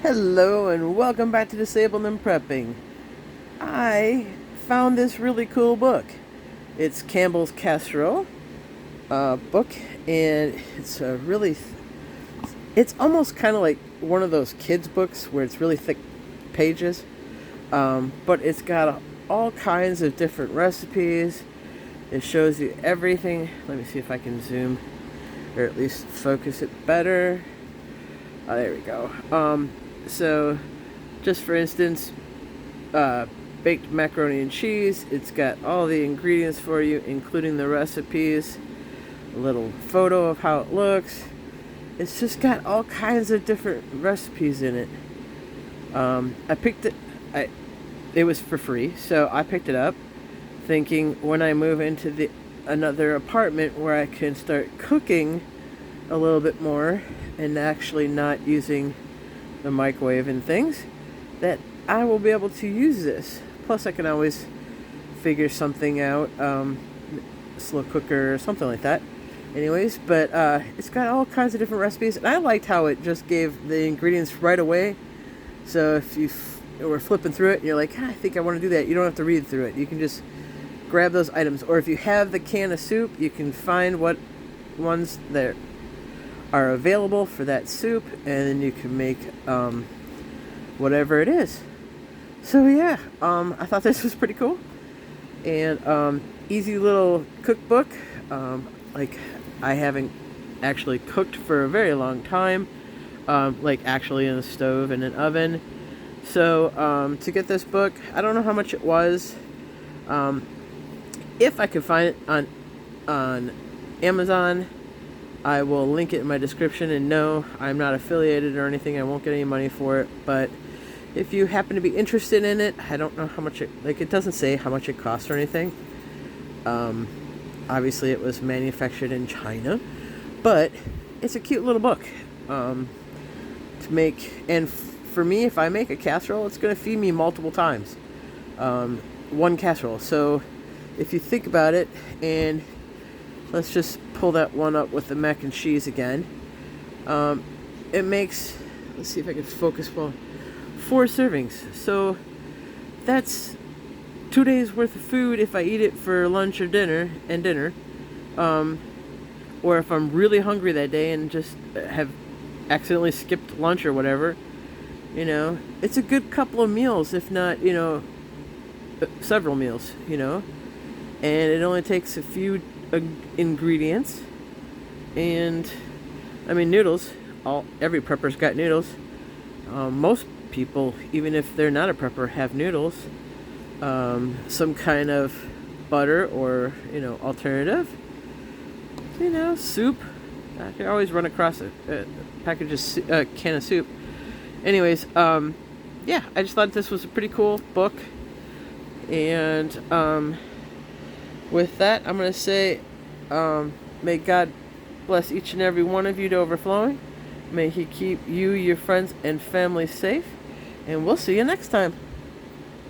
Hello and welcome back to Disabled and Prepping. I found this really cool book. It's Campbell's Casserole book, and it's almost kind of like one of those kids books where it's really thick pages, but it's got all kinds of different recipes. It shows you everything. Let me see if I can zoom or at least focus it better. Oh, there we go. So, just for instance, baked macaroni and cheese. It's got all the ingredients for you, including the recipes, a little photo of how it looks. It's just got all kinds of different recipes in it. I picked it. It was for free, so I picked it up, thinking when I move into another apartment where I can start cooking a little bit more and actually not using the microwave and things, that I will be able to use this. Plus, I can always figure something out, slow cooker or something like that. Anyways, but it's got all kinds of different recipes, and I liked how it just gave the ingredients right away. So if you were flipping through it and you're like, I think I want to do that, you don't have to read through it. You can just grab those items. Or if you have the can of soup, you can find what ones there are available for that soup, and then you can make whatever it is. So yeah, I thought this was pretty cool, and easy little cookbook. Like, I haven't actually cooked for a very long time, like actually in a stove and an oven. So to get this book, I don't know how much it was. If I could find it on Amazon, I will link it in my description. And no, I'm not affiliated or anything. I won't get any money for it. But if you happen to be interested in it, I don't know how much it doesn't say how much it costs or anything. Obviously, it was manufactured in China, but it's a cute little book to make. And for me, if I make a casserole, it's going to feed me multiple times. One casserole. So if you think about it, and let's just pull that one up with the mac and cheese again. It makes, let's see if I can focus well, 4 servings. So that's 2 days worth of food if I eat it for lunch or dinner. Or if I'm really hungry that day and just have accidentally skipped lunch or whatever, it's a good couple of meals, if not, several meals, and it only takes a few ingredients. And I mean, noodles, every prepper's got noodles. Most people, even if they're not a prepper, have noodles. Some kind of butter or alternative, soup. I can always run across a can of soup. Anyways, yeah, I just thought this was a pretty cool book. And with that, I'm going to say, may God bless each and every one of you to overflowing. May He keep you, your friends, and family safe. And we'll see you next time.